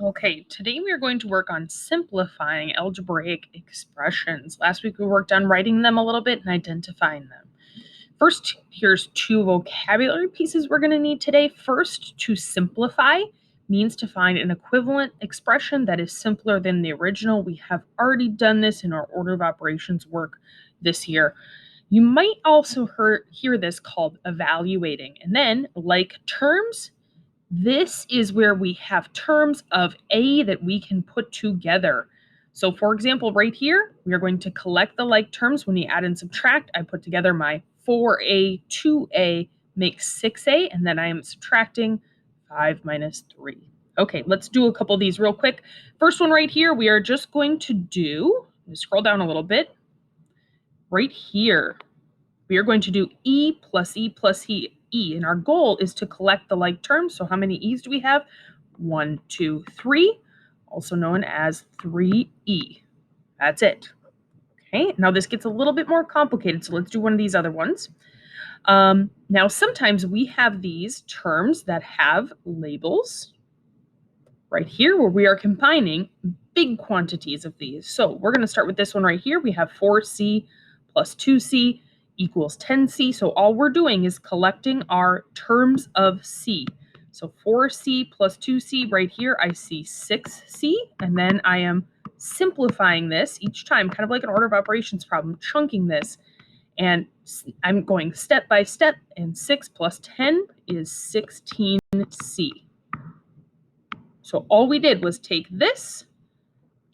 Okay, today we are going to work on simplifying algebraic expressions. Last week we worked on writing them a little bit and identifying them. First, here's two vocabulary pieces we're going to need today. First, to simplify means to find an equivalent expression that is simpler than the original. We have already done this in our order of operations work this year. You might also hear this called evaluating. And then, like terms, this is where we have terms of A that we can put together. So for example, right here, we are going to collect the like terms. When we add and subtract, I put together my 4A, 2A makes 6A, and then I am subtracting 5 minus 3. Okay, let's do a couple of these real quick. First one right here, we are just going to do, scroll down a little bit, right here, we are going to do E plus E plus E. And our goal is to collect the like terms. So how many E's do we have? 1, 2, 3, also known as 3E. That's it. Okay, now this gets a little bit more complicated, so let's do one of these other ones. Now, sometimes we have these terms that have labels right here where we are combining big quantities of these. So we're going to start with this one right here. We have 4C plus 2C equals 10C. So all we're doing is collecting our terms of C. So 4C plus 2C right here, I see 6C, and then I am simplifying this each time, kind of like an order of operations problem, chunking this, and I'm going step by step, and 6 plus 10 is 16C. So all we did was take this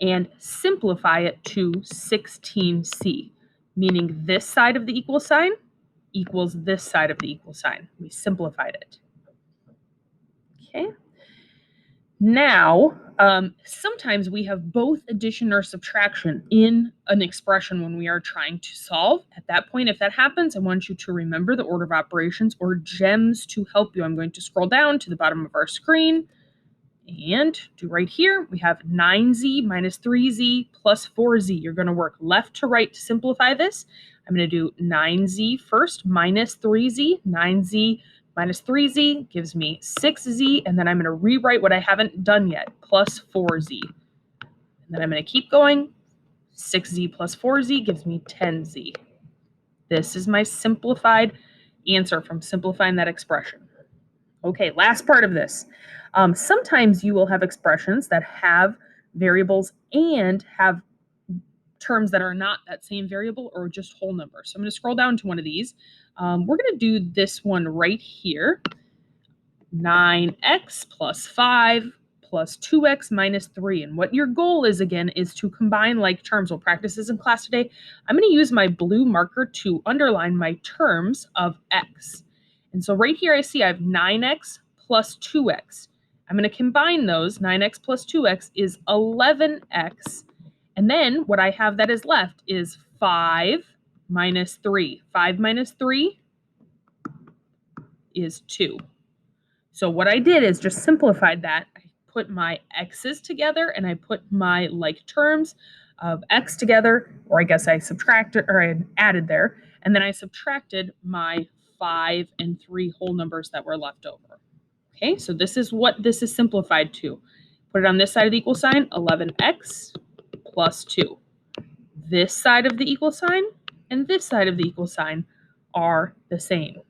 and simplify it to 16C, meaning this side of the equal sign equals this side of the equal sign. We simplified it. Okay. Now, sometimes we have both addition or subtraction in an expression when we are trying to solve. At that point, if that happens, I want you to remember the order of operations or gems to help you. I'm going to scroll down to the bottom of our screen. And do right here, we have 9Z minus 3Z plus 4Z. You're going to work left to right to simplify this. I'm going to do 9Z first minus 3Z. 9Z minus 3Z gives me 6Z. And then I'm going to rewrite what I haven't done yet, plus 4Z. And then I'm going to keep going. 6Z plus 4Z gives me 10Z. This is my simplified answer from simplifying that expression. Okay, last part of this. Sometimes you will have expressions that have variables and have terms that are not that same variable or just whole numbers. So I'm going to scroll down to one of these. We're going to do this one right here. 9x plus 5 plus 2x minus 3. And what your goal is, again, is to combine like terms. We'll practice this in class today. I'm going to use my blue marker to underline my terms of x. And so right here I see I have 9x plus 2x. I'm going to combine those. 9x plus 2x is 11x. And then what I have that is left is 5 minus 3. 5 minus 3 is 2. So what I did is just simplified that. I put my x's together and I put my like terms of x together, or I guess I subtracted or I added there, and then I subtracted my 5 and 3 whole numbers that were left over. Okay, so this is what this is simplified to. Put it on this side of the equal sign, 11x plus 2. This side of the equal sign and this side of the equal sign are the same.